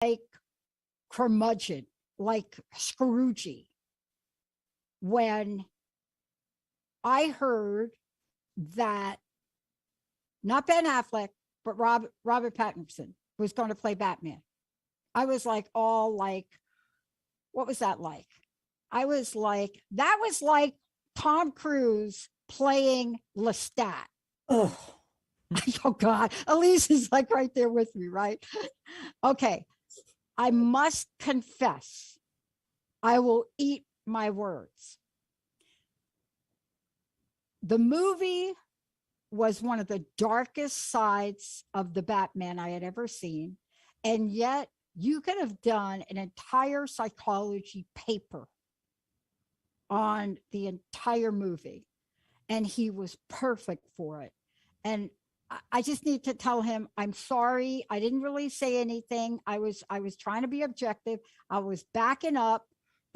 like curmudgeon, like Scroogey, when I heard that not Ben Affleck, but Robert Pattinson was going to play Batman. I was like, all like, what was that like? I was like, that was like Tom Cruise playing Lestat. Oh, Oh God, Alise is like right there with me, right? Okay, I must confess, I will eat my words. The movie was one of the darkest sides of the Batman I had ever seen. And yet you could have done an entire psychology paper on the entire movie. And he was perfect for it. And I just need to tell him, I'm sorry. I didn't really say anything. I was trying to be objective. I was backing up,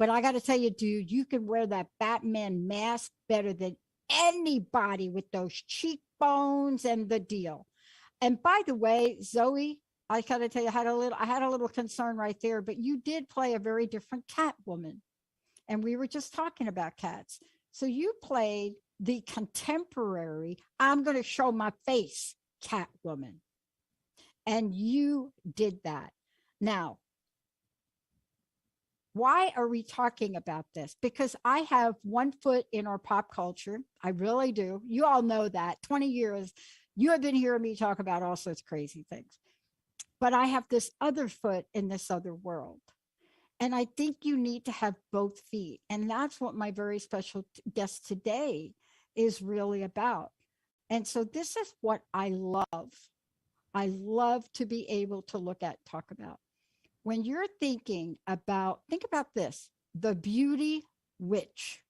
but I got to tell you, dude, you can wear that Batman mask better than anybody with those cheekbones and the deal. And by the way, Zoe, I gotta tell you, I had a little concern right there, but you did play a very different Catwoman, and we were just talking about cats. So you played the contemporary, I'm going to show my face Catwoman, and you did that. Now, why are we talking about this? Because I have one foot in our pop culture. I really do. You all know that. 20 years, you have been hearing me talk about all sorts of crazy things. But I have this other foot in this other world. And I think you need to have both feet. And that's what my very special guest today is really about. And so this is what I love. I love to be able to look at, talk about. When you're thinking about, think about this, the beauty witch.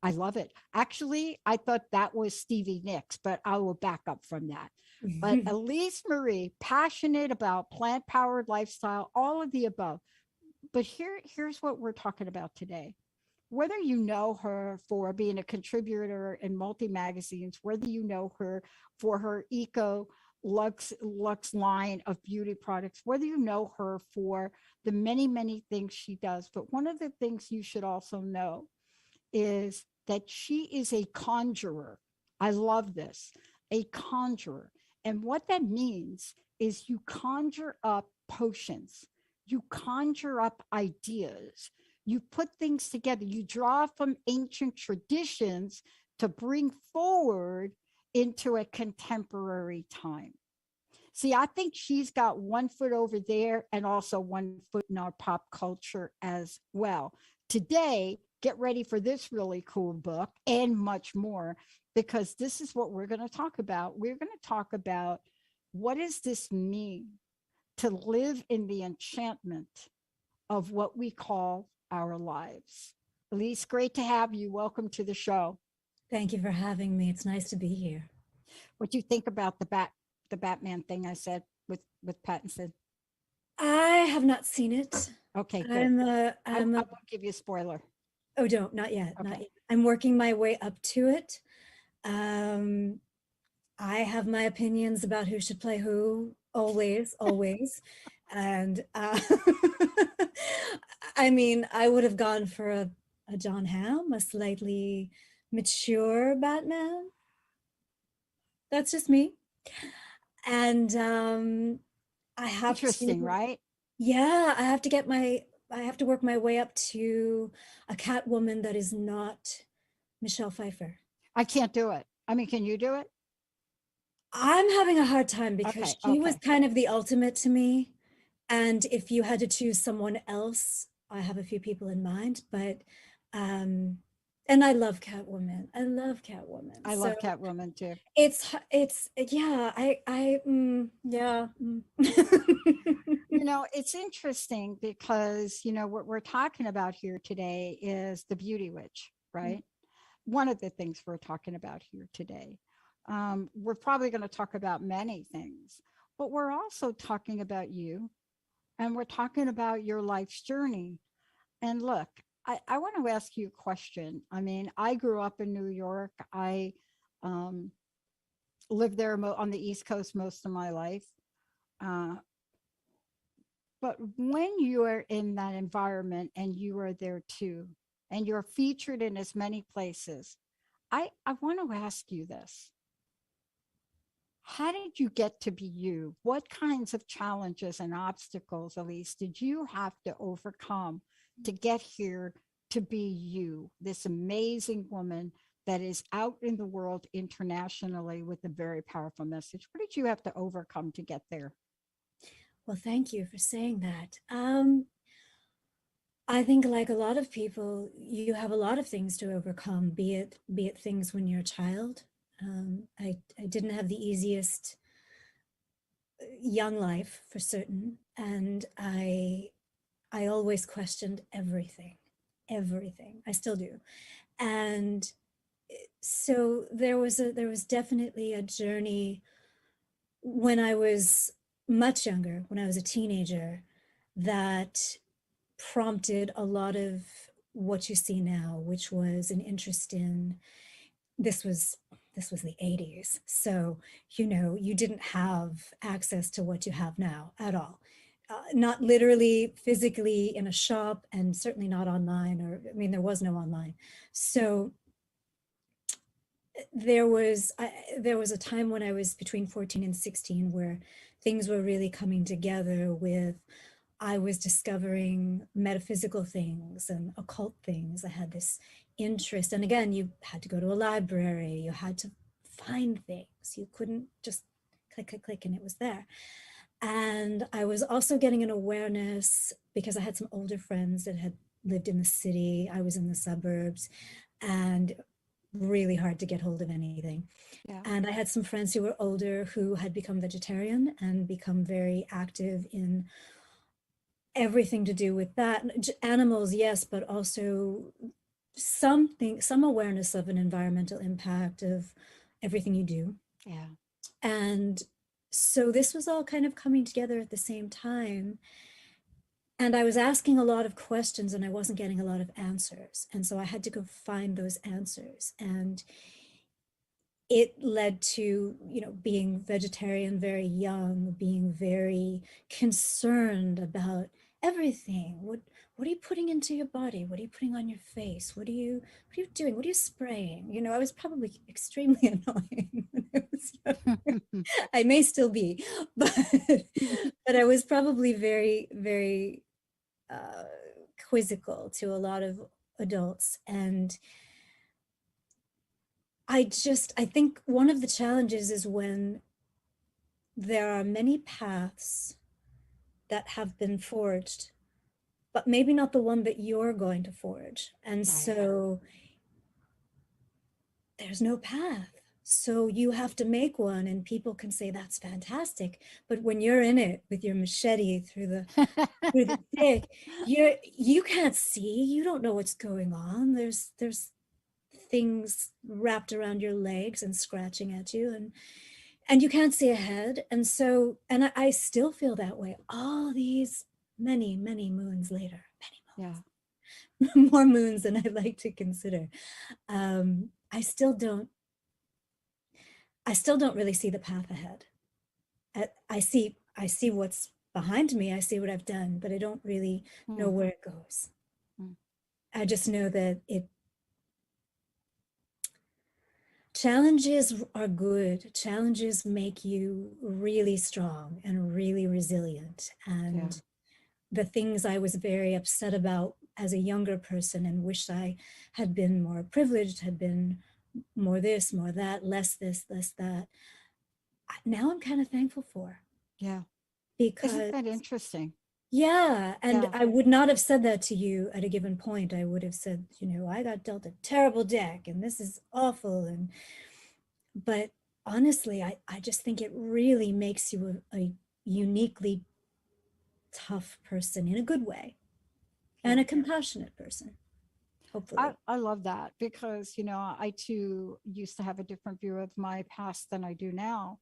I love it. Actually, I thought that was Stevie Nicks, but I will back up from that. But Alise Marie, passionate about plant powered lifestyle, all of the above. But here's what we're talking about today. Whether you know her for being a contributor in multi magazines, whether you know her for her eco Lux line of beauty products, whether you know her for the many things she does, but one of the things you should also know is that she is a conjurer. I love this, a conjurer. And what that means is you conjure up potions, you conjure up ideas, you put things together, you draw from ancient traditions to bring forward into a contemporary time. See, I think she's got one foot over there and also one foot in our pop culture as well. Today, get ready for this really cool book and much more, because this is what we're going to talk about. We're going to talk about what does this mean to live in the enchantment of what we call our lives. Alise, great to have you. Welcome to the show. thank you for having me. It's nice to be here. What do you think about the Batman thing I said with Pattinson? I have not seen it. Okay, good. I I'm a, won't give you a spoiler. oh, don't, not yet, not Okay. yet. I'm working my way up to it. Um, I have my opinions about who should play who, always, always. And I mean, I would have gone for a John Hamm, a slightly mature Batman. That's just me. And I have Interesting, to, right? yeah, I have to work my way up to a Catwoman that is not Michelle Pfeiffer. I can't do it. I mean, can you do it? I'm having a hard time because Okay, she was okay. kind of the ultimate to me. And if you had to choose someone else, I have a few people in mind, but um and I love Catwoman. I love Catwoman. I So love Catwoman too. it's yeah, yeah. You know, it's interesting because, you know, what we're talking about here today is the beauty witch, right? One of the things we're talking about here today. We're probably going to talk about many things, but we're also talking about you, and we're talking about your life's journey. And look, I want to ask you a question. I mean, I grew up in New York. I um, lived there on the East Coast most of my life. Uh, But when you are in that environment and you are there too, and you're featured in as many places, I want to ask you this. How did you get to be you? What kinds of challenges and obstacles, Elise, did you have to overcome to get here to be you, this amazing woman that is out in the world internationally with a very powerful message? What did you have to overcome to get there? Well, thank you for saying that. I think, like a lot of people, you have a lot of things to overcome, be it things when you're a child. I didn't have the easiest young life for certain, and I always questioned everything, everything. I still do. And so there was definitely a journey when I was much younger, when I was a teenager, that prompted a lot of what you see now, which was an interest in, this was the 80s. So, you didn't have access to what you have now at all. Not literally physically in a shop, and certainly not online, or I mean, there was no online. So there was a time when I was between 14 and 16 where things were really coming together. With I was discovering metaphysical things and occult things. I had this interest, and again, you had to go to a library, you had to find things, you couldn't just click click click and it was there. And I was also getting an awareness because I had some older friends that had lived in the city, I was in the suburbs, and really hard to get hold of anything. Yeah. And I had some friends who were older who had become vegetarian and become very active in everything to do with that. Animals, yes, but also some awareness of an environmental impact of everything you do. Yeah. And so this was all kind of coming together at the same time. And I was asking a lot of questions and I wasn't getting a lot of answers. And so I had to go find those answers. And it led to, being vegetarian very young, being very concerned about everything. What are you putting into your body? What are you putting on your face? What are you doing? What are you spraying? I was probably extremely annoying when I was younger. I may still be, but I was probably very, very quizzical to a lot of adults. And I think one of the challenges is when there are many paths that have been forged, but maybe not the one that you're going to forge. And Right. so there's no path. So you have to make one, and people can say that's fantastic. But when you're in it with your machete through the thick, you can't see, you don't know what's going on. There's things wrapped around your legs and scratching at you, and you can't see ahead. And so, and I still feel that way all these many moons later, many moons. Yeah. More moons than I like to consider. I still don't really see the path ahead. I see what's behind me, I see what I've done, but I don't really know where it goes. I just know that challenges are good. Challenges make you really strong and really resilient. And the things I was very upset about as a younger person and wish I had been more privileged, had been more this, more that, less this, less that, now I'm kind of thankful for. Yeah. Because isn't that interesting? Yeah. And I would not have said that to you at a given point. I would have said, I got dealt a terrible deck and this is awful. But honestly, I just think it really makes you a uniquely tough person in a good way, and a compassionate person, hopefully. I love that because, I too used to have a different view of my past than I do now.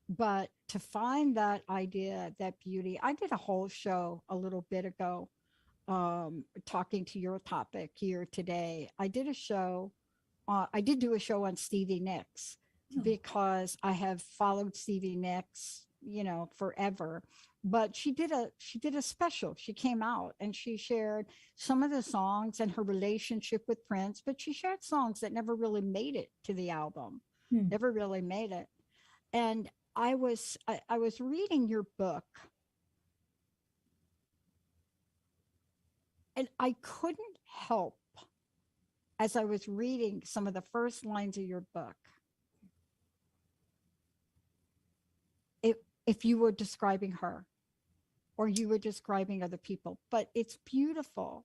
But to find that idea, that beauty, I did a whole show a little bit ago, talking to your topic here today. I did do a show on Stevie Nicks because I have followed Stevie Nicks, forever. but she did a special. She came out and she shared some of the songs and her relationship with Prince, but she shared songs that never really made it to the album, Hmm. never really made it. And I was reading your book, and I couldn't help, as I was reading some of the first lines of your book, if you were describing her or you were describing other people. But it's beautiful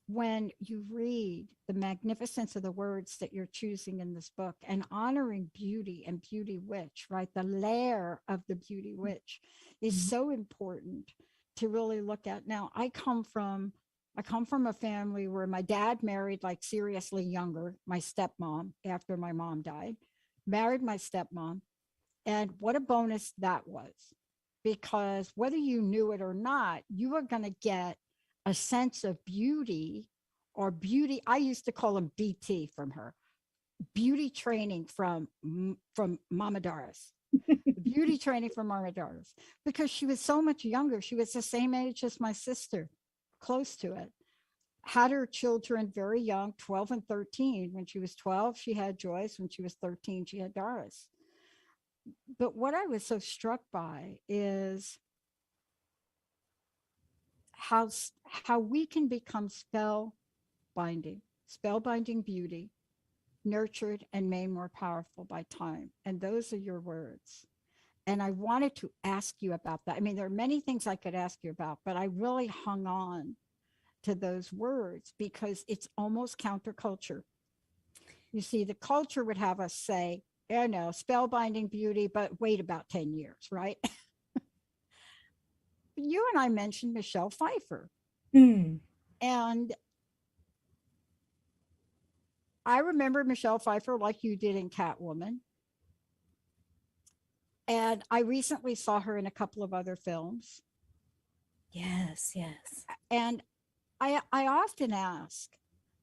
when you read the magnificence of the words that you're choosing in this book and honoring beauty and beauty witch, right? The lair of the beauty witch is so important to really look at. Now, I come from a family where my dad married like seriously younger, my stepmom, after my mom died, married my stepmom. And what a bonus that was, because whether you knew it or not, you were going to get a sense of beauty or beauty. I used to call him BT from her, beauty training from Mama Doris, beauty training from Mama Doris, because she was so much younger. She was the same age as my sister, close to it. Had her children very young, 12 and 13. When she was 12, she had Joyce. When she was 13, she had Doris. But what I was so struck by is how how we can become spellbinding beauty, nurtured and made more powerful by time. And those are your words. And I wanted to ask you about that. I mean, there are many things I could ask you about, but I really hung on to those words because it's almost counterculture. You see, the culture would have us say, yeah, no, spellbinding beauty, but wait about 10 years, right? You and I mentioned Michelle Pfeiffer. Hmm. And I remember Michelle Pfeiffer like you did in Catwoman. And I recently saw her in a couple of other films. Yes, yes. And I often ask,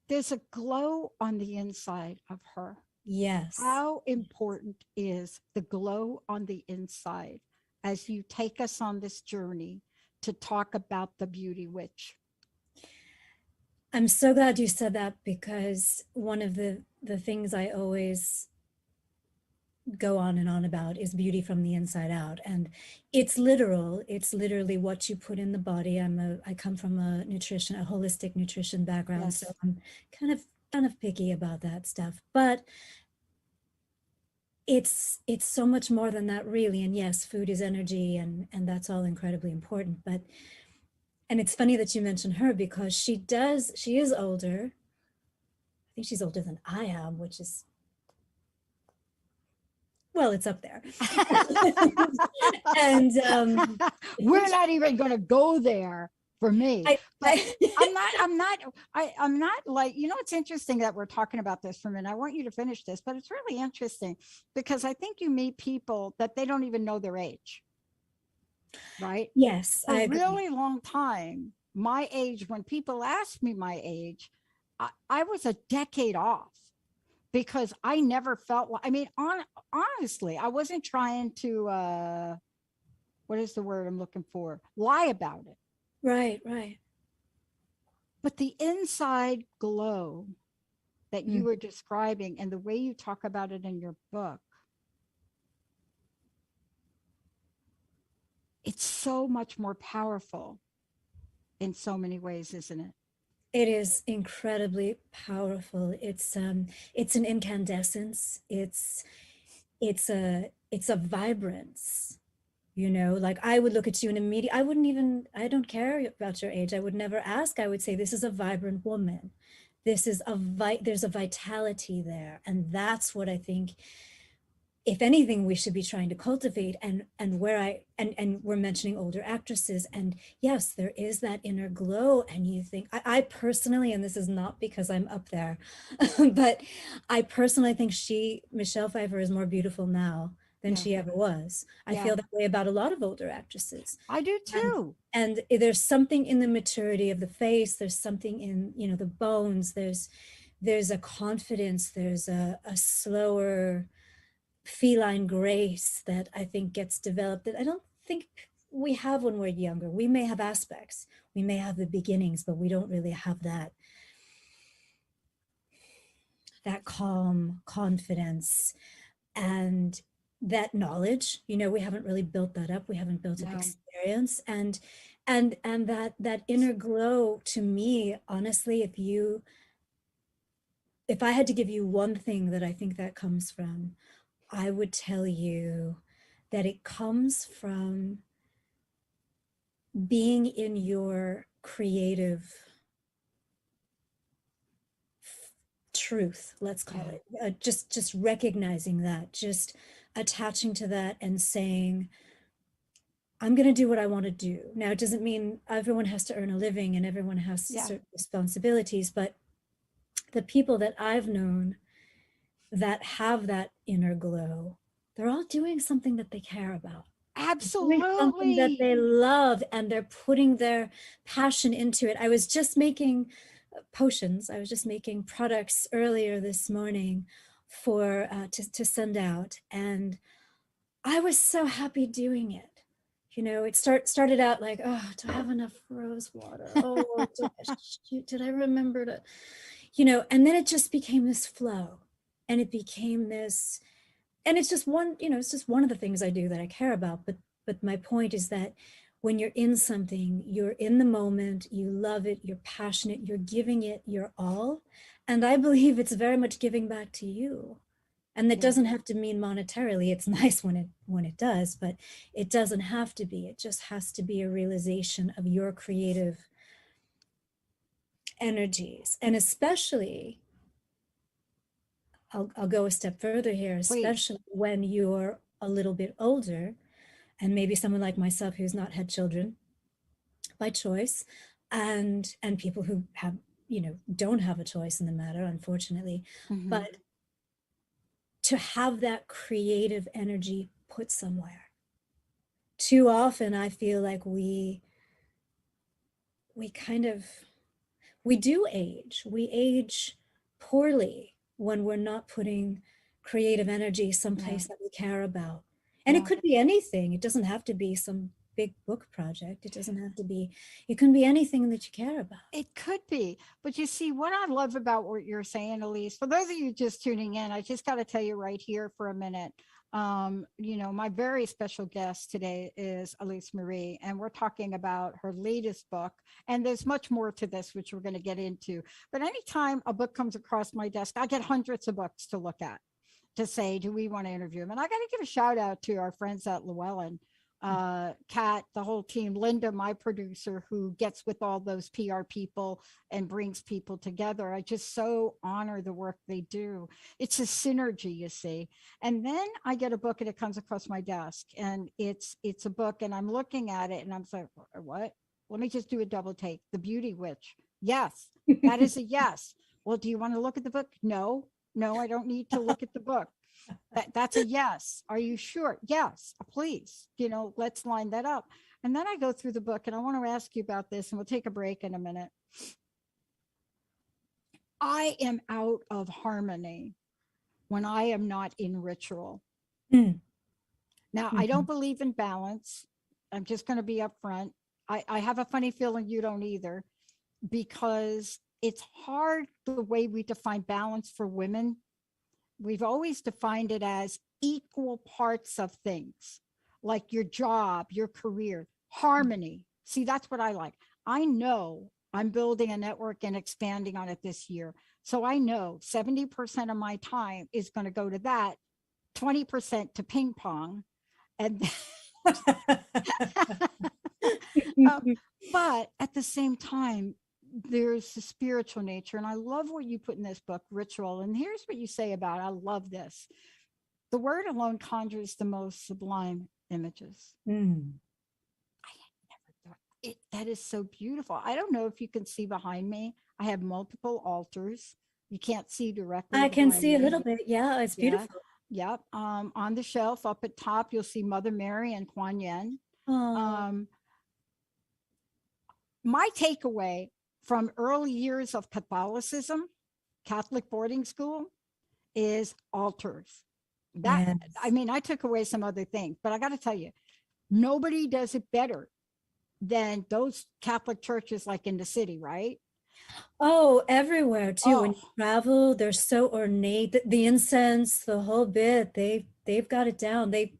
there's a glow on the inside of her. Yes. How important is the glow on the inside as you take us on this journey to talk about the beauty witch? I'm so glad you said that, because one of the things I always go on and on about is beauty from the inside out. And it's literal. It's literally what you put in the body. I come from a holistic nutrition background. Yes. So I'm kind of picky about that stuff. But it's so much more than that, really. And yes, food is energy, and that's all incredibly important. But, and it's funny that you mentioned her, because she is older. I think she's older than I am, which is, well, it's up there. And we're not even going to go there for me. But I'm not like, it's interesting that we're talking about this for a minute. I want you to finish this, but it's really interesting because I think you meet people that they don't even know their age, right? Yes, For I a agree. really long time, my age, when people asked me my age, I was a decade off because I never felt like, I mean, honestly, I wasn't trying to, what is the word I'm looking for? Lie about it. Right, right. But the inside glow that you were describing and the way you talk about it in your book, it's so much more powerful in so many ways, isn't it? It is incredibly powerful. It's an incandescence. It's a vibrance. Like, I would look at you and immediately, I don't care about your age. I would never ask. I would say, this is a vibrant woman. There's a vitality there. And that's what I think, if anything, we should be trying to cultivate. And we're mentioning older actresses, and yes, there is that inner glow. And you think, I personally, and this is not because I'm up there, but I personally think Michelle Pfeiffer is more beautiful now than she ever was. I feel that way about a lot of older actresses. I do too. And there's something in the maturity of the face. There's something in, the bones. There's a confidence. There's a slower feline grace that I think gets developed, that I don't think we have when we're younger. We may have aspects, we may have the beginnings, but we don't really have that calm confidence and that knowledge. You know, we haven't really built that up. We haven't built up No. experience, and that inner glow, to me, honestly, if I had to give you one thing that I think that comes from, I would tell you that it comes from being in your creative truth, let's call Yeah. it. Just recognizing that, just attaching to that and saying, I'm going to do what I want to do. Now, it doesn't mean everyone has to earn a living and everyone has Yeah. certain responsibilities, but the people that I've known that have that inner glow, they're all doing something that they care about. Doing something that Absolutely. they love, and they're putting their passion into it. I was just making potions. I was just making products earlier this morning for to send out, and I was so happy doing it. You know, it started out like, oh, do I have enough rose water? Oh, did I remember to, you know, and then it just became this flow, and it became this, and it's just one, you know, it's just one of the things I do that I care about. But my point is that when you're in something, you're in the moment, you love it, you're passionate, you're giving it your all. And I believe it's very much giving back to you. And that Yeah. doesn't have to mean monetarily. It's nice when it does, but it doesn't have to be. It just has to be a realization of your creative energies. And especially, I'll go a step further here, Please. especially when you're a little bit older, and maybe someone like myself who's not had children by choice, and people who have, you know, don't have a choice in the matter, unfortunately. Mm-hmm. But to have that creative energy put somewhere, too often I feel like we kind of, we age poorly when we're not putting creative energy Yeah. someplace that we care about. And it Yeah. could be anything. It doesn't have to be some big book project. It doesn't have to be, it can be anything that you care about. It could be. But you see, what I love about what you're saying, Elise, for those of you just tuning in, I just got to tell you right here for a minute. You know, my very special guest today is Alise Marie, and we're talking about her latest book. And there's much more to this, which we're going to get into. But anytime a book comes across my desk, I get hundreds of books to look at to say, do we want to interview him? And I got to give a shout out to our friends at Llewellyn, Kat, the whole team, Linda, my producer, who gets with all those PR people and brings people together. I just so honor the work they do. It's a synergy, you see. And then I get a book and it comes across my desk, and it's a book, and I'm looking at it and I'm like, what? Let me just do a double take. The Beauty Witch. Yes, that is a yes. Well, do you want to look at the book? No, no, I don't need to look at the book. That's a yes. Are you sure? Yes, please. You know, let's line that up. And then I go through the book, and I want to ask you about this, and we'll take a break in a minute. I am out of harmony when I am not in ritual. Mm. Now, I don't Mhm. believe in balance. I'm just going to be upfront. I have a funny feeling you don't either, because it's hard the way we define balance for women. We've always defined it as equal parts of things, like your job, your career, harmony. See, that's what I like. I know I'm building a network and expanding on it this year. So I know 70% of my time is going to go to that, 20% to ping pong. And um, but at the same time, there's the spiritual nature. And I love what you put in this book, ritual. And here's what you say about it. I love this. The word alone conjures the most sublime images. Mm. I had never thought it. That is so beautiful. I don't know if you can see behind me. I have multiple altars. You can't see directly I can behind see a me. little bit. Yeah, it's Yeah. beautiful. Yep. On the shelf up at top, you'll see Mother Mary and Kuan Yin. Oh, Um, my takeaway from early years of Catholicism, Catholic boarding school, is altars. That, I yes. mean, I took away some other things, but I got to tell you, Nobody does it better than those Catholic churches like in the city, right? Oh, everywhere too. When Oh, you travel, they're so ornate. The incense, the whole bit. They've got it down. They,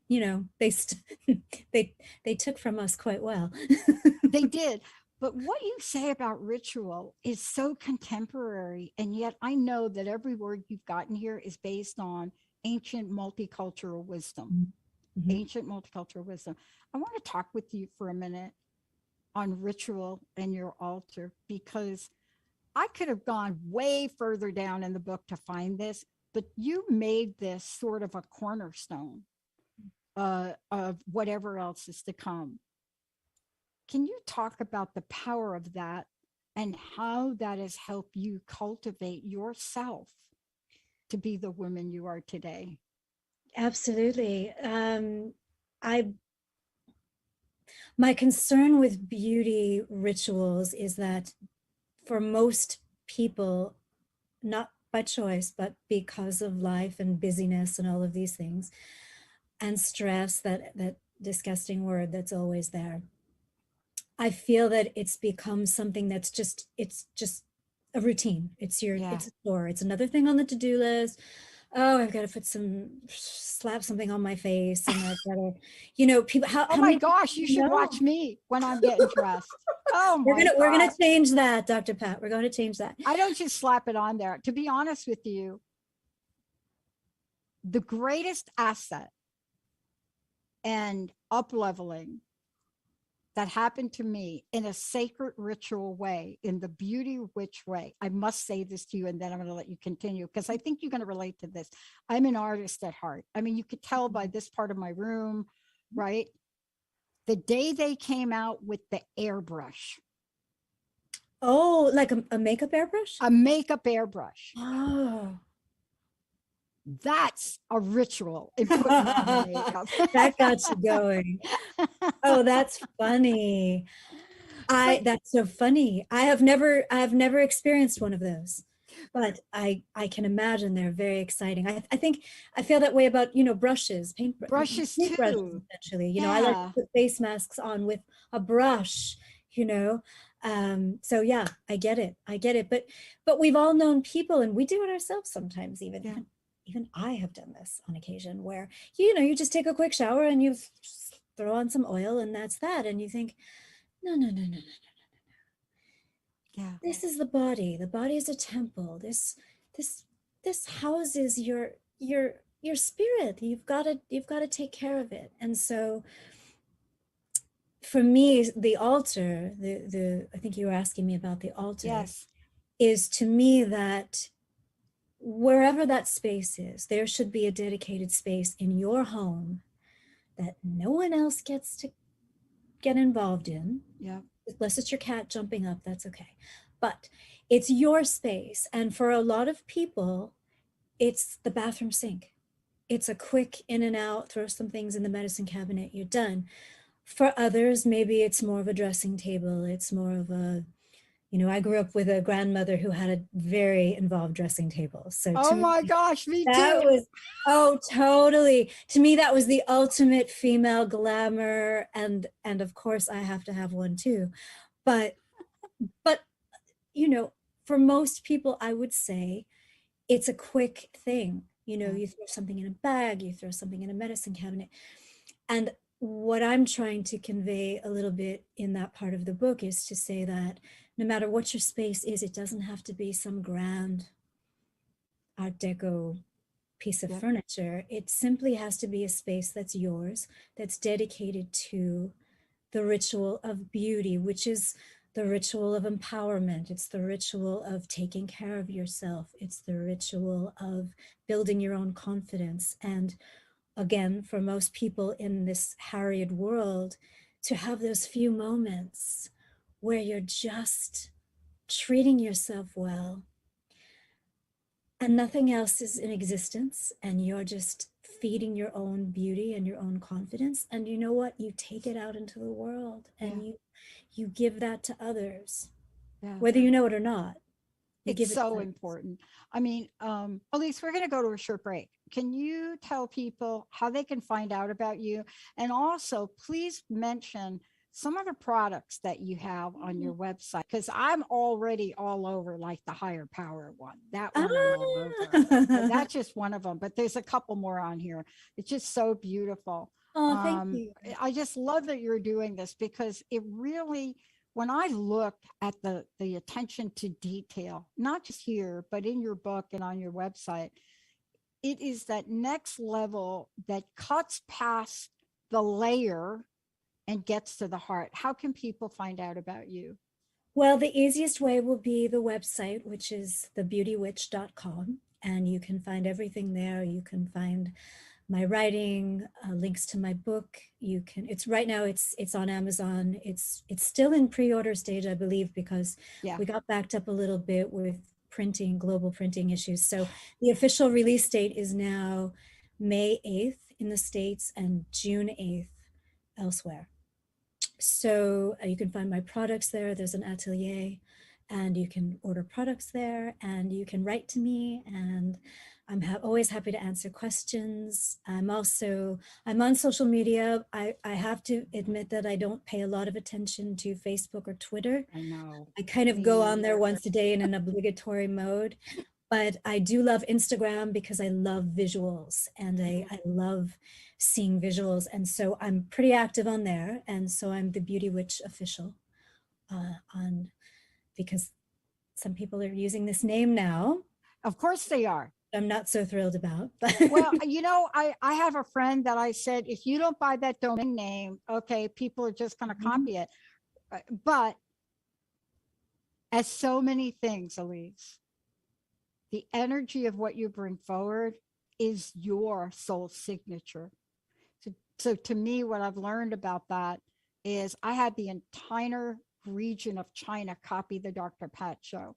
they they took from us quite well. they did. But what you say about ritual is so contemporary. And yet I know that every word you've gotten here is based on ancient multicultural wisdom. Mhm. Ancient multicultural wisdom. I want to talk with you for a minute on ritual and your altar because I could have gone way further down in the book to find this, but you made this sort of a cornerstone of whatever else is to come. Can you talk about the power of that and how that has helped you cultivate yourself to be the woman you are today? Absolutely. I My concern with beauty rituals is that for most people, not by choice, but because of life and busyness and all of these things, and stress, that disgusting word that's always there. I feel that it's become something that's it's just a routine. Yeah. It's a chore. It's another thing on the to-do list. Oh, I've got to slap something on my face, and I've got to, people, Oh how my many people gosh, do you you should know? watch me when I'm getting dressed. Oh my We're gonna God. change that, Dr. Pat. We're going to change that. I don't just slap it on there. To be honest with you, the greatest asset and up leveling that happened to me in a sacred ritual way, in the beauty witch way. I must say this to you, and then I'm going to let you continue because I think you're going to relate to this. I'm an artist at heart. I mean, you could tell by this part of my room, right? The day they came out with the airbrush, Oh, like a makeup airbrush? a makeup airbrush, Oh. that's a ritual in putting on the makeup. That got you going. Oh, that's funny. But That's so funny. I have never experienced one of those, but I can imagine they're very exciting. I think I feel that way about, brushes, brushes paintbrushes, too. essentially. I like to Yeah. put face masks on with a brush, you know. So yeah, I get it. I get it. But we've all known people, and we do it ourselves sometimes, Yeah. even I have done this on occasion where, you just take a quick shower and you throw on some oil and that's that. And you think, no, no, no, no, no. Yeah. This is the body. The body is a temple. This this houses your spirit. You've got to take care of it. And so for me, the altar, the I think you were asking me about the altar, Yes. is to me that wherever that space is, there should be a dedicated space in your home that no one else gets to get involved in. Yeah. Unless it's your cat jumping up, that's okay. But it's your space. And for a lot of people, it's the bathroom sink. It's a quick in and out, throw some things in the medicine cabinet, you're done. For others, maybe it's more of a dressing table. It's more of I grew up with a grandmother who had a very involved dressing table. So to Oh me, my gosh, me that too. was, oh, totally. To me, that was the ultimate female glamour. And of course, I have to have one too. But but you know, for most people, I would say it's a quick thing. Yeah. You throw something in a bag, you throw something in a medicine cabinet. And what I'm trying to convey a little bit in that part of the book is to say that no matter what your space is, it doesn't have to be some grand Art Deco piece of Yep. furniture. It simply has to be a space that's yours, that's dedicated to the ritual of beauty, which is the ritual of empowerment. It's the ritual of taking care of yourself. It's the ritual of building your own confidence. And again, for most people in this harried world, to have those few moments where you're just treating yourself well and nothing else is in existence, and you're just feeding your own beauty and your own confidence, and you know what, you take it out into the world Yeah. and you give that to others, Yeah. whether you know it or not. It's so important. I mean, Alise, we're going to go to a short break. Can you tell people how they can find out about you? And also, please mention some of the products that you have on your website, because I'm already all over like the higher power one. That one I'm all over. And that's just one of them, but there's a couple more on here. It's just so beautiful. Oh, thank you. I just love that you're doing this, because it really, when I look at the attention to detail, not just here, but in your book and on your website, it is that next level that cuts past the layer and gets to the heart. How can people find out about you? Well, the easiest way will be the website, which is thebeautywitch.com, and you can find everything there. You can find my writing, links to my book. You can, it's right now, it's on Amazon. It's still in pre-order stage, I believe, because we got backed up a little bit with printing, global printing issues. So the official release date is now May 8th in the States and June 8th elsewhere. So you can find my products there. There's an atelier, and you can order products there, and you can write to me, and I'm always happy to answer questions. I'm on social media. I have to admit that I don't pay a lot of attention to Facebook or Twitter. I know. I kind of go on there once a day in an obligatory mode, but I do love Instagram because I love visuals, and I love seeing visuals. And so I'm pretty active on there. And so I'm the Beauty Witch official because some people are using this name now. Of course they are. I'm not so thrilled about. Well, you know, I have a friend that I said, if you don't buy that domain name, okay, people are just going to copy it. But as so many things, Alise, the energy of what you bring forward is your soul signature. So to me, what I've learned about that is I had the entire region of China copy the Dr. Pat show.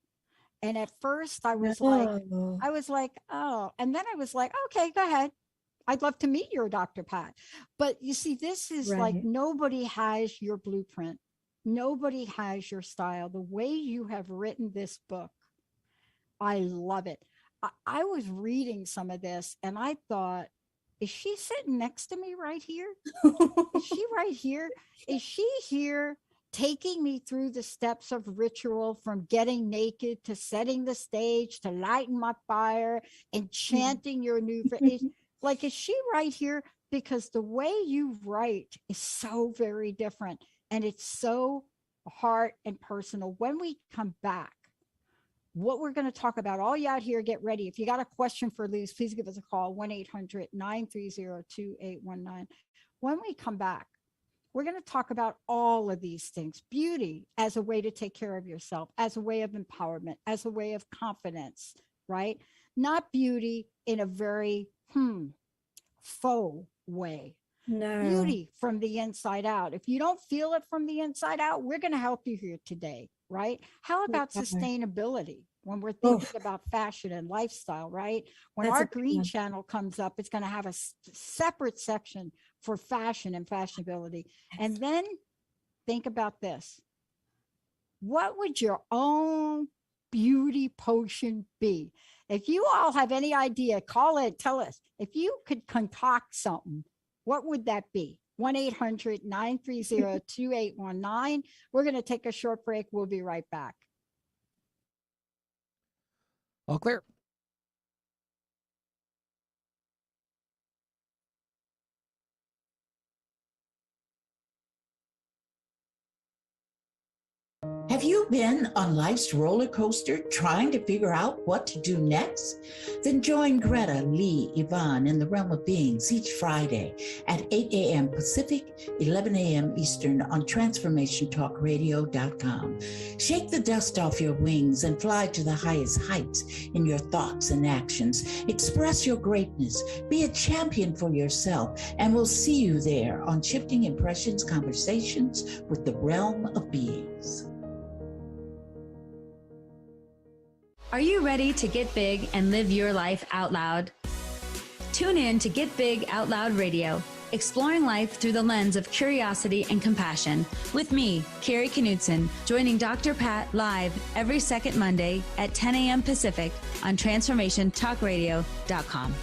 And at first I was like, oh, and then I was like, okay, go ahead. I'd love to meet your Dr. Pat. But you see, this is like, nobody has your blueprint. Nobody has your style. The way you have written this book, I love it. I was reading some of this and I thought, is she sitting next to me right here? Is she right here? Is she here taking me through the steps of ritual, from getting naked to setting the stage to lighting my fire and chanting your new, like, is she right here? Because the way you write is so very different, and it's so heart and personal. When we come back, what we're going to talk about, all you out here, get ready. If you got a question for Alise, please give us a call, 1-800-930-2819. When we come back, we're going to talk about all of these things. Beauty as a way to take care of yourself, as a way of empowerment, as a way of confidence, right? Not beauty in a very faux way. No. Beauty from the inside out. If you don't feel it from the inside out, we're going to help you here today, right? How about sustainability? When we're thinking about fashion and lifestyle, right? When our green channel comes up, it's going to have a separate section for fashion and fashionability. And then think about this. What would your own beauty potion be? If you all have any idea, call it, tell us. If you could concoct something, what would that be? 1-800-930-2819. We're going to take a short break. We'll be right back. All clear. Have you been on life's roller coaster trying to figure out what to do next? Then join Greta, Lee, Yvonne in the Realm of Beings each Friday at 8 a.m. Pacific, 11 a.m. Eastern on transformationtalkradio.com. Shake the dust off your wings and fly to the highest heights in your thoughts and actions. Express your greatness. Be a champion for yourself, and we'll see you there on Shifting Impressions Conversations with the Realm of Beings. Are you ready to get big and live your life out loud? Tune in to Get Big Out Loud Radio, exploring life through the lens of curiosity and compassion. With me, Carrie Knudsen, joining Dr. Pat live every second Monday at 10 a.m. Pacific on transformationtalkradio.com.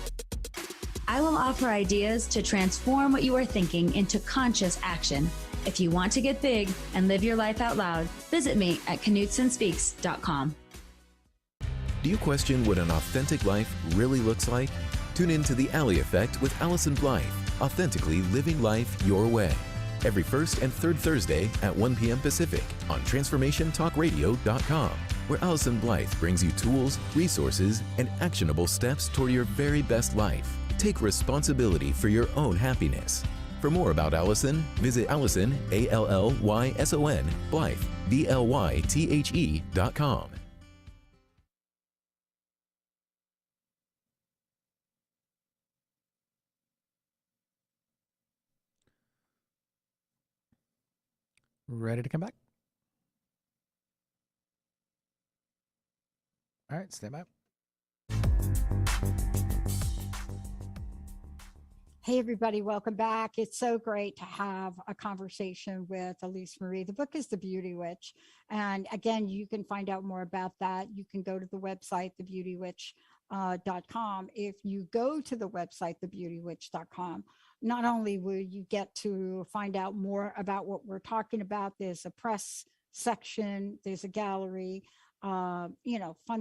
I will offer ideas to transform what you are thinking into conscious action. If you want to get big and live your life out loud, visit me at KnudsenSpeaks.com. Do you question what an authentic life really looks like? Tune in to The Alley Effect with Alison Blythe, authentically living life your way. Every first and third Thursday at 1 p.m. Pacific on TransformationTalkRadio.com, where Alison Blythe brings you tools, resources, and actionable steps toward your very best life. Take responsibility for your own happiness. For more about Alison, visit Alison, Allyson, Blythe, BLYTHE.com. Ready to come back? All right, stand by. Hey, everybody, welcome back. It's so great to have a conversation with Alise Marie. The book is The Beauty Witch. And again, you can find out more about that. You can go to the website, thebeautywitch.com. If you go to the website, thebeautywitch.com, not only will you get to find out more about what we're talking about, there's a press section, there's a gallery, fun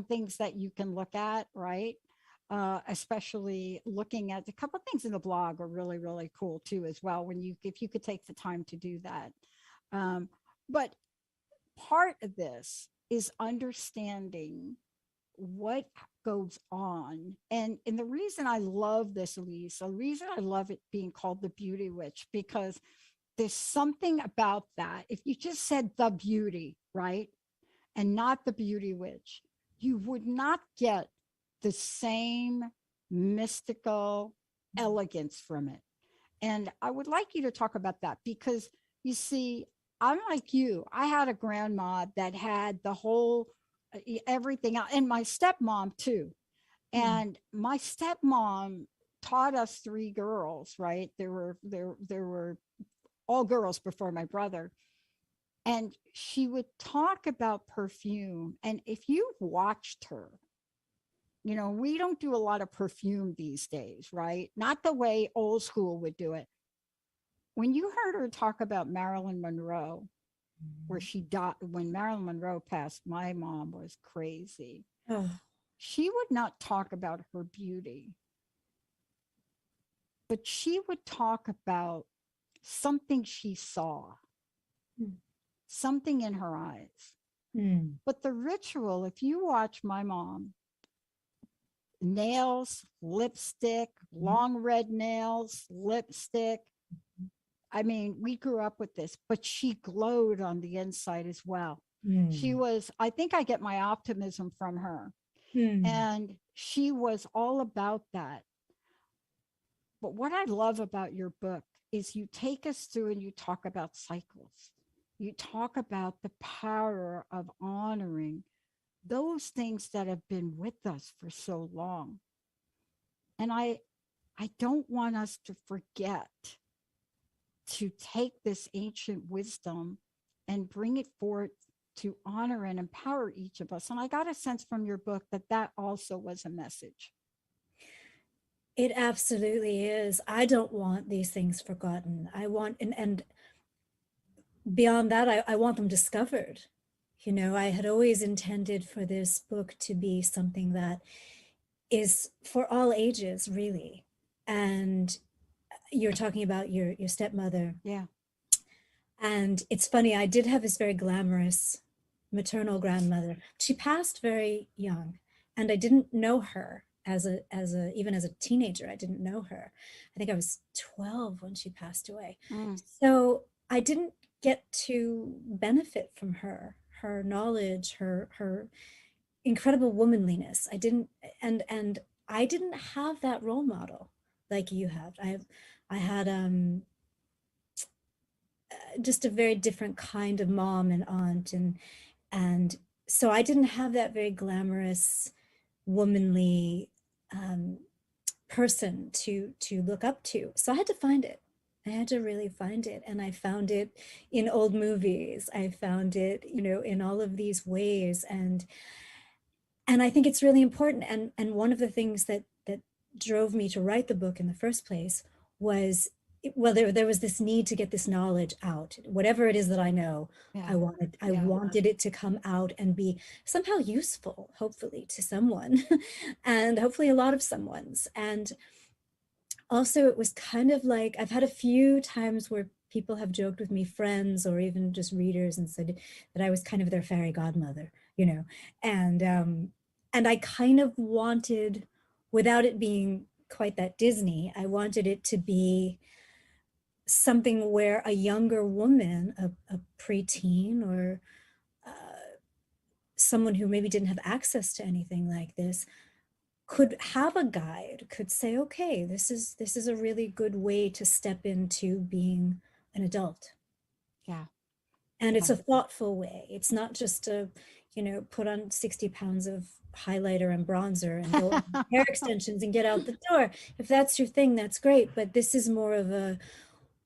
things that you can look at, right? Especially looking at a couple of things in the blog are really, really cool too, as well, if you could take the time to do that. But part of this is understanding what goes on. And the reason I love this, Alise, the reason I love it being called The Beauty Witch, because there's something about that. If you just said the beauty, right, and not the beauty witch, you would not get the same mystical elegance from it. And I would like you to talk about that, because you see, I'm like you. I had a grandma that had the whole everything out, and my stepmom too. And my stepmom taught us three girls, right? There were all girls before my brother. And she would talk about perfume. And if you watched her, we don't do a lot of perfume these days, right? Not the way old school would do it. When you heard her talk about Marilyn Monroe, where she died, when Marilyn Monroe passed, my mom was crazy. Oh. She would not talk about her beauty, but she would talk about something she saw, something in her eyes. But the ritual, if you watch my mom, nails, lipstick, long red nails, lipstick. I mean, we grew up with this, but she glowed on the inside as well. She was, I think I get my optimism from her. And she was all about that. But what I love about your book is you take us through and you talk about cycles. You talk about the power of honoring those things that have been with us for so long. And I don't want us to forget to take this ancient wisdom and bring it forth to honor and empower each of us. And I got a sense from your book that also was a message. It absolutely is. I don't want these things forgotten. I want, and beyond that, I want them discovered. I had always intended for this book to be something that is for all ages, really. And you're talking about your stepmother. Yeah. And it's funny, I did have this very glamorous maternal grandmother. She passed very young, and I didn't know her even as a teenager. I didn't know her. I think I was 12 when she passed away. So I didn't get to benefit from her knowledge, her incredible womanliness. I didn't, and I didn't have that role model like you have. I had just a very different kind of mom and aunt, and so I didn't have that very glamorous, womanly person to look up to. So I had to find it. I had to really find it. And I found it in old movies. I found it, you know, in all of these ways. And I think it's really important. And one of the things that drove me to write the book in the first place was, well, there was this need to get this knowledge out. Whatever it is that I know, Yeah. I wanted it to come out and be somehow useful, hopefully, to someone, and hopefully a lot of someone's. And also, it was kind of like, I've had a few times where people have joked with me, friends or even just readers, and said that I was kind of their fairy godmother, you know. And I kind of wanted, without it being quite that Disney, I wanted it to be something where a younger woman, a preteen, or someone who maybe didn't have access to anything like this, could have a guide, could say, okay, this is a really good way to step into being an adult. Yeah. And it's a thoughtful way. It's not just a, you know, put on 60 pounds of highlighter and bronzer and go on hair extensions and get out the door. If that's your thing, that's great. But this is more of a,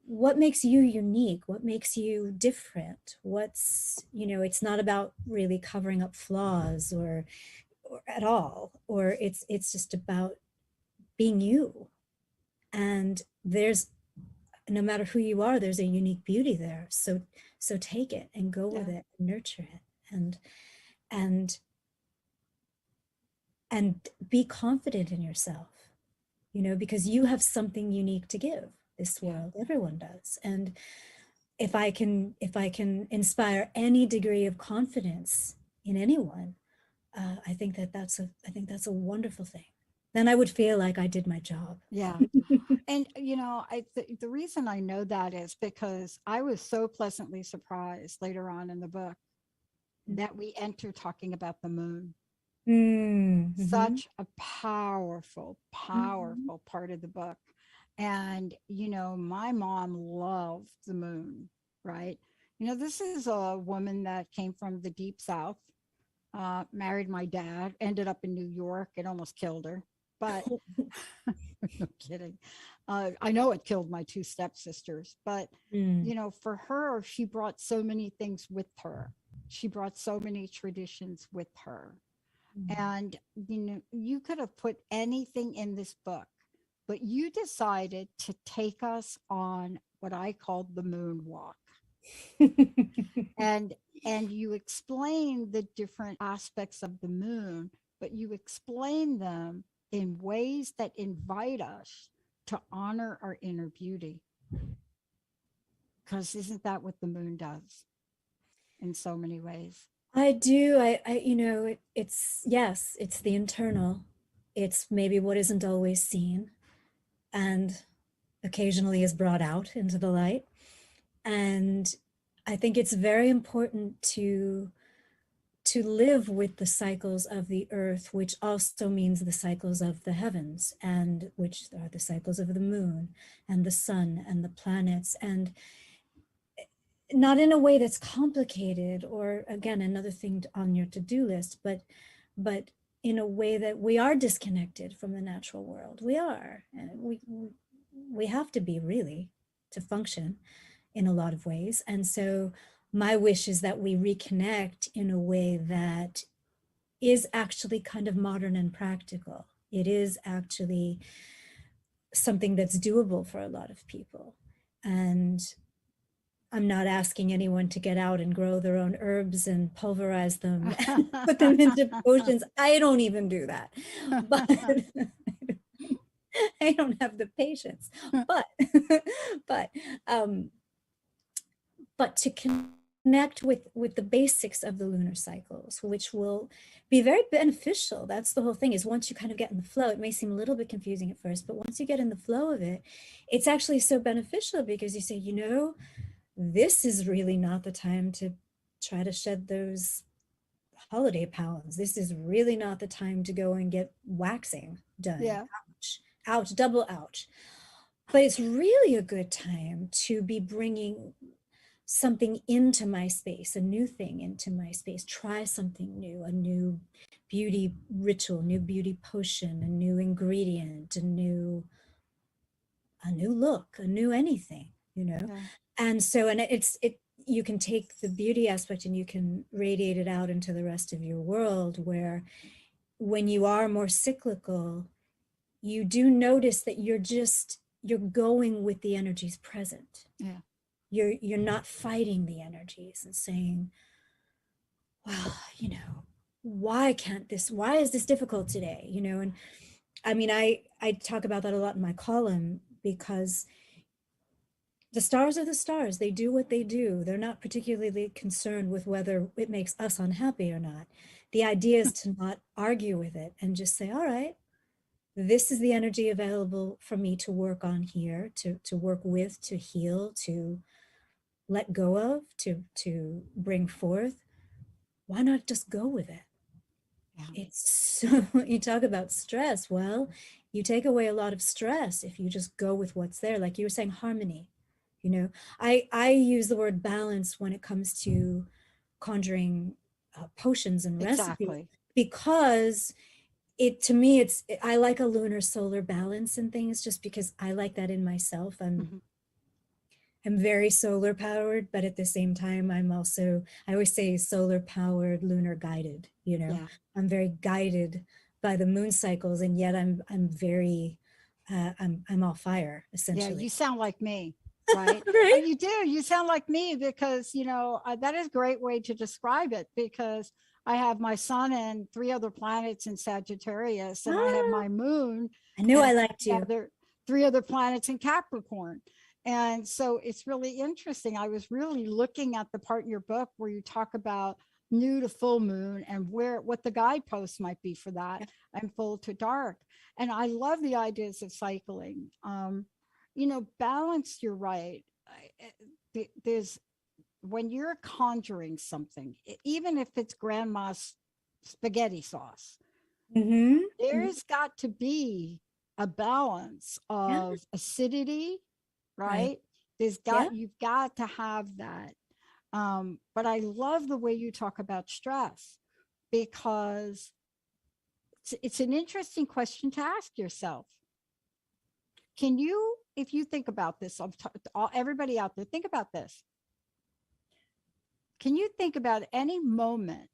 what makes you unique? What makes you different? What's, you know, it's not about really covering up flaws or at all, or it's just about being you. And there's, no matter who you are, there's a unique beauty there. So take it and go with it, and nurture it, and be confident in yourself, you know, because you have something unique to give this world. Everyone does. And if I can inspire any degree of confidence in anyone, I think that's a wonderful thing. Then I would feel like I did my job. Yeah. And, you know, the reason I know that is because I was so pleasantly surprised later on in the book that we enter talking about the moon. Mm-hmm. Such a powerful part of the book. And, you know, my mom loved the moon, right? You know, this is a woman that came from the deep South, married my dad, ended up in New York. It almost killed her. But no kidding. I know it killed my two stepsisters, but you know, for her, she brought so many things with her. She brought so many traditions with her. And you know, you could have put anything in this book, but you decided to take us on what I called the moon walk. and you explain the different aspects of the moon, but you explain them in ways that invite us to honor our inner beauty. Because isn't that what the moon does in so many ways? I do. I you know, it's, yes, it's the internal. It's maybe what isn't always seen and occasionally is brought out into the light. And I think it's very important to live with the cycles of the earth, which also means the cycles of the heavens, and which are the cycles of the moon and the sun and the planets, and not in a way that's complicated or, again, another thing on your to-do list, but in a way that we are disconnected from the natural world. We are, and we have to be, really, to function in a lot of ways. And so my wish is that we reconnect in a way that is actually kind of modern and practical. It is actually something that's doable for a lot of people. And I'm not asking anyone to get out and grow their own herbs and pulverize them, and put them into potions. I don't even do that, but I don't have the patience. But to connect with the basics of the lunar cycles, which will be very beneficial. That's the whole thing, is once you kind of get in the flow, it may seem a little bit confusing at first, but once you get in the flow of it, it's actually so beneficial, because you say, you know, this is really not the time to try to shed those holiday pounds. This is really not the time to go and get waxing done. Yeah. Ouch, ouch, double ouch. But it's really a good time to be bringing something into my space, a new thing into my space. Try something new, a new beauty ritual, new beauty potion, a new ingredient, a new a new look, a new anything, you know? Yeah. And so, and you can take the beauty aspect and you can radiate it out into the rest of your world, where when you are more cyclical, you do notice that you're going with the energies present. Yeah. You're not fighting the energies and saying, well, you know, why is this difficult today? You know, and I mean, I talk about that a lot in my column, because the stars are the stars. They do what they do. They're not particularly concerned with whether it makes us unhappy or not. The idea is to not argue with it and just say, all right, this is the energy available for me to work on here, to work with, to heal, to let go of, to bring forth. Why not just go with it? Yeah. It's so, you talk about stress. Well, you take away a lot of stress if you just go with what's there. Like you were saying, harmony. You know, I use the word balance when it comes to conjuring potions and recipes, Exactly. because to me, I like a lunar solar balance and things, just because I like that in myself. I'm very solar powered, but at the same time, I always say solar powered, lunar guided, you know. Yeah. I'm very guided by the moon cycles, and yet I'm very, I'm all fire, Yeah. essentially. You sound like me. Right. Right? You do. You sound like me, because, you know, that is a great way to describe it, because I have my sun and 3 other planets in Sagittarius, and I have my moon. I knew I and liked you. 3 other planets in Capricorn. And so it's really interesting. I was really looking at the part in your book where you talk about new to full moon and what the guideposts might be for that, and full to dark. And I love the ideas of cycling. You know, balance, you're right. There's, when you're conjuring something, even if it's grandma's spaghetti sauce, there's got to be a balance of acidity, right? You've got to have that. But I love the way you talk about stress, because it's an interesting question to ask yourself. Can you, if you think about this, everybody out there, think about this. Can you think about any moment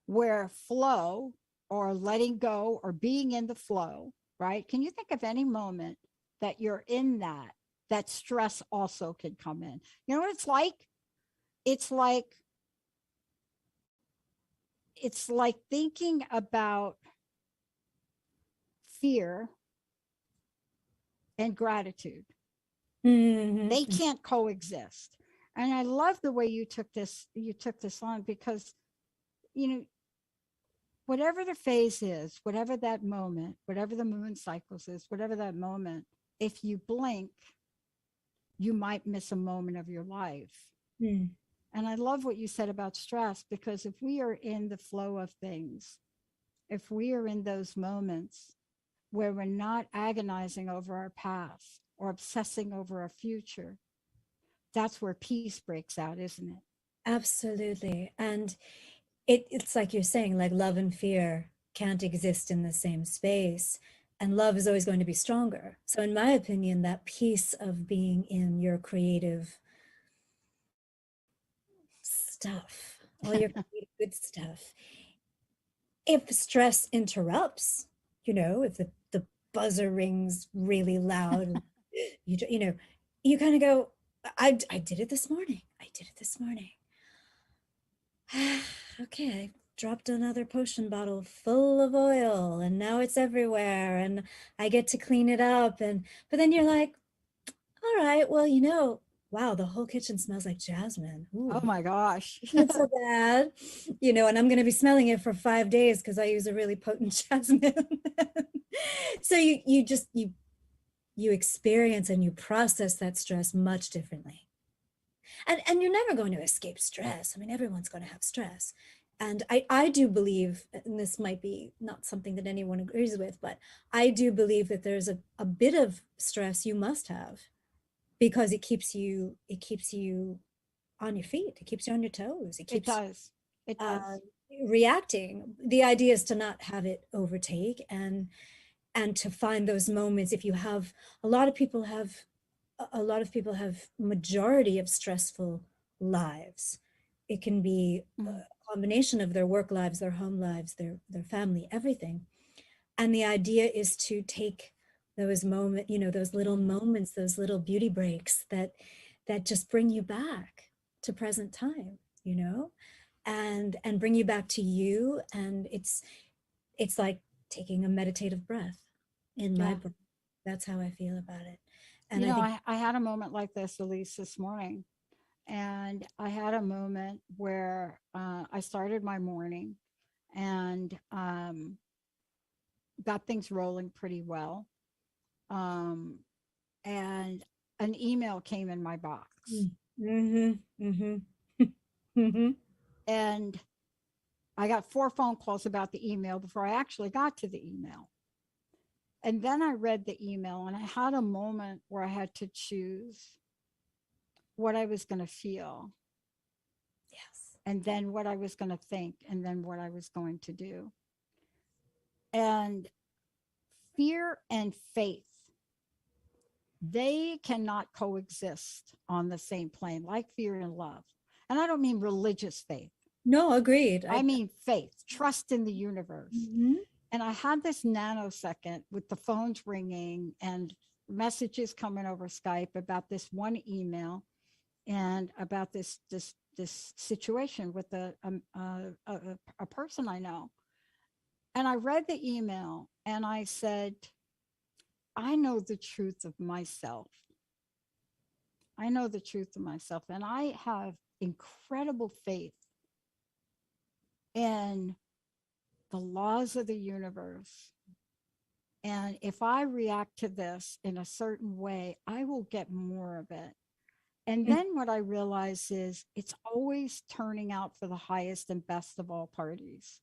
where flow, or letting go, or being in the flow, right? Can you think of any moment that you're in that stress also can come in? You know what it's like? It's like thinking about fear and gratitude. They can't coexist. And I love the way you took this on, because, you know, whatever the phase is, whatever that moment, whatever the moon cycles is, whatever that moment, if you blink, you might miss a moment of your life. And I love what you said about stress, because if we are in the flow of things, if we are in those moments where we're not agonizing over our past or obsessing over our future, that's where peace breaks out, isn't it? Absolutely. And it's like you're saying, like love and fear can't exist in the same space, and love is always going to be stronger. So in my opinion, that piece of being in your creative stuff, all your creative good stuff, if stress interrupts, you know, if the buzzer rings really loud, you know, you kind of go, I did it this morning. Okay, I dropped another potion bottle full of oil, and now it's everywhere, and I get to clean it up. But then you're like, all right, well, you know, wow, the whole kitchen smells like jasmine. Ooh, oh my gosh. not so bad, you know, and I'm going to be smelling it for 5 days because I use a really potent jasmine. So you experience and you process that stress much differently. And you're never going to escape stress. I mean, everyone's going to have stress. And I do believe, and this might be not something that anyone agrees with, but I do believe that there's a bit of stress you must have, because it keeps you on your feet. It keeps you on your toes. It does. Reacting. The idea is to not have it overtake. And and to find those moments. If you have, a lot of people have majority of stressful lives. It can be a combination of their work lives, their home lives, their family, everything. And the idea is to take those moments, those little moments, those little beauty breaks that just bring you back to present time, and bring you back to you. And it's like taking a meditative breath in my brain. That's how I feel about it. And I had a moment like this, Alise, this morning. And I had a moment where I started my morning and got things rolling pretty well. And an email came in my box. And I got 4 phone calls about the email before I actually got to the email. And then I read the email and I had a moment where I had to choose what I was going to feel. Yes. And then what I was going to think, and then what I was going to do. And fear and faith, they cannot coexist on the same plane, like fear and love. And I don't mean religious faith. No, agreed. I mean faith, trust in the universe. And I had this nanosecond with the phones ringing and messages coming over Skype about this one email and about this situation with a person I know. And I read the email and I said, I know the truth of myself. I know the truth of myself. And I have incredible faith in the laws of the universe. And if I react to this in a certain way, I will get more of it. And then what I realize is it's always turning out for the highest and best of all parties.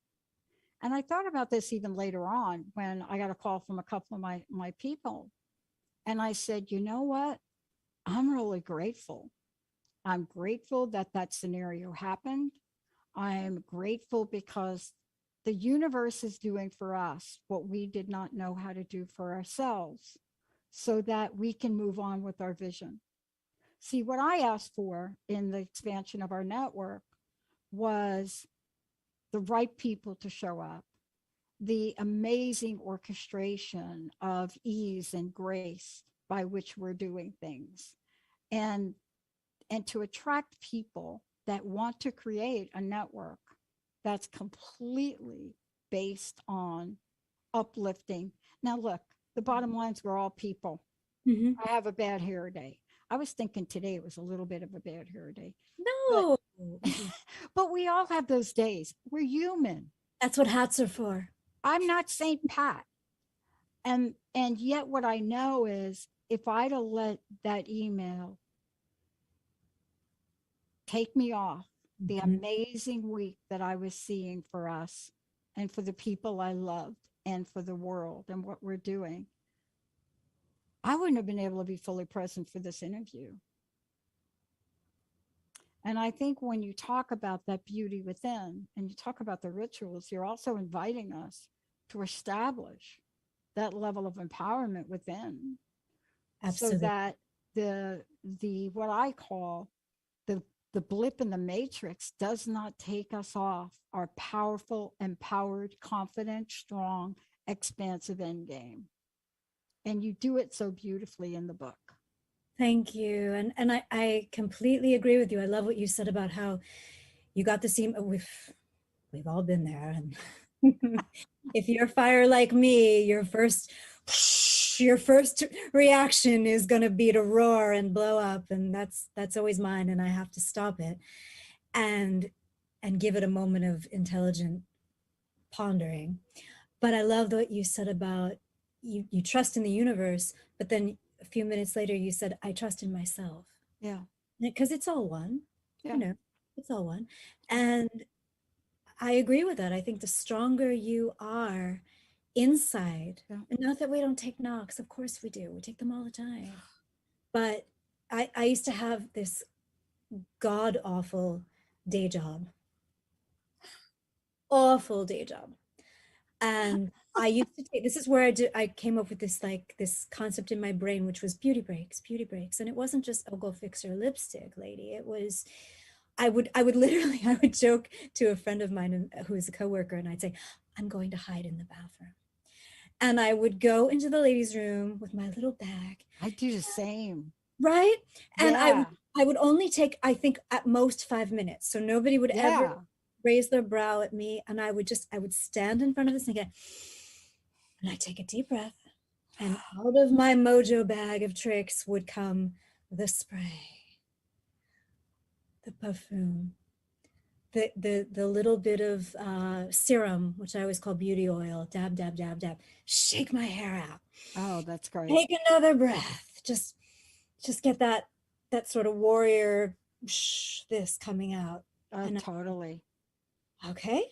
And I thought about this even later on when I got a call from a couple of my people. And I said, you know what? I'm really grateful. I'm grateful that that scenario happened. I'm grateful because the universe is doing for us what we did not know how to do for ourselves so that we can move on with our vision. See, what I asked for in the expansion of our network was the right people to show up, the amazing orchestration of ease and grace by which we're doing things, and to attract people that want to create a network that's completely based on uplifting. Now, look, the bottom line is we're all people. I have a bad hair day. I was thinking today was a little bit of a bad hair day. No. But we all have those days. We're human. That's what hats are for. I'm not Saint Pat. And yet what I know is if I'd have let that email take me off the amazing week that I was seeing for us and for the people I loved and for the world and what we're doing, I wouldn't have been able to be fully present for this interview. And I think when you talk about that beauty within and you talk about the rituals, you're also inviting us to establish that level of empowerment within. Absolutely. So that the what I call the blip in the matrix does not take us off our powerful, empowered, confident, strong, expansive end game. And you do it so beautifully in the book. Thank you. And I completely agree with you. I love what you said about how you got this email. We've all been there. And if you're fire like me, your first reaction is going to be to roar and blow up. And that's always mine. And I have to stop it and give it a moment of intelligent pondering. But I love what you said about you trust in the universe, but then a few minutes later you said, I trust in myself. Yeah. Because it's all one. Yeah. It's all one. And I agree with that. I think the stronger you are inside, and not that we don't take knocks, of course we do. We take them all the time. But I used to have this god awful day job. Awful day job. And I used to take, this is where I came up with this, like this concept in my brain, which was beauty breaks. And it wasn't just, oh, go fix your lipstick, lady. It was, I would literally, I would joke to a friend of mine who is a coworker, and I'd say, I'm going to hide in the bathroom. And I would go into the ladies' room with my little bag. I do the same. Right? And Yeah. I would only take, I think, at most 5 minutes. So nobody would Yeah. ever raise their brow at me. And I would stand in front of the sink and I'd take a deep breath. And out of my mojo bag of tricks would come the spray, the perfume, the little bit of serum, which I always call beauty oil, dab, dab, dab, dab, shake my hair out. Oh, that's great. Take another breath. Just get that sort of warrior this coming out. Oh, totally. Okay,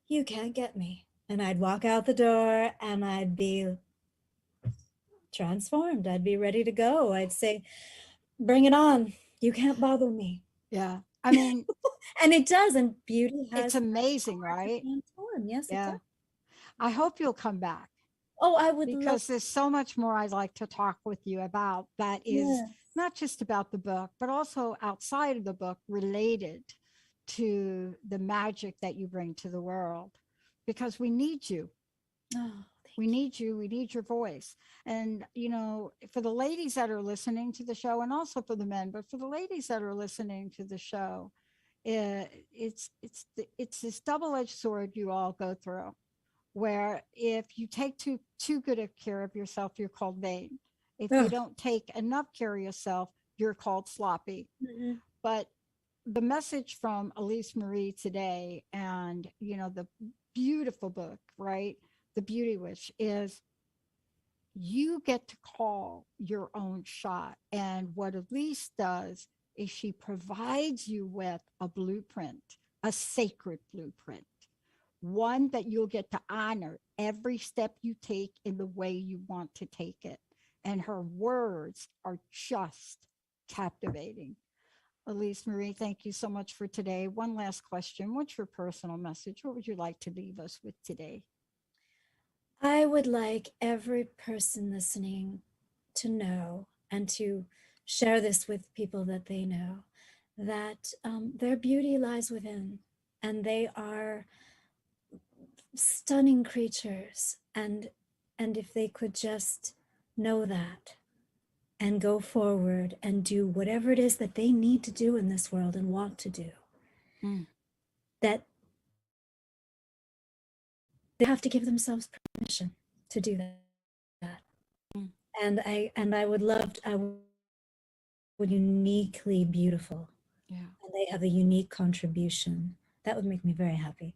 you can't get me. And I'd walk out the door and I'd be transformed. I'd be ready to go. I'd say, bring it on. You can't bother me. Yeah. I mean, and it does. And beauty has. It's amazing, right? Transform. Yes, yeah. It does. I hope you'll come back. Oh, I would, because there's so much more I'd like to talk with you about that is not just about the book, but also outside of the book related to the magic that you bring to the world, because we need you. Oh, we need you. We need your voice. And, you know, for the ladies that are listening to the show, and also for the men, but for the ladies that are listening to the show, it's this double-edged sword you all go through, where if you take too good a care of yourself, you're called vain. If you don't take enough care of yourself, you're called sloppy. Mm-hmm. But the message from Alise Marie today, and, you know, the beautiful book, right? The Beauty Witch, is you get to call your own shot. And what Alise does is she provides you with a blueprint, a sacred blueprint, one that you'll get to honor every step you take in the way you want to take it. And her words are just captivating. Alise Marie, thank you so much for today. One last question. What's your personal message? What would you like to leave us with today? I would like every person listening to know, and to share this with people that they know, that their beauty lies within, and they are stunning creatures. And if they could just know that and go forward and do whatever it is that they need to do in this world and want to do, that they have to give themselves permission to do that. And I would love to, I would uniquely beautiful. Yeah. And they have a unique contribution. That would make me very happy.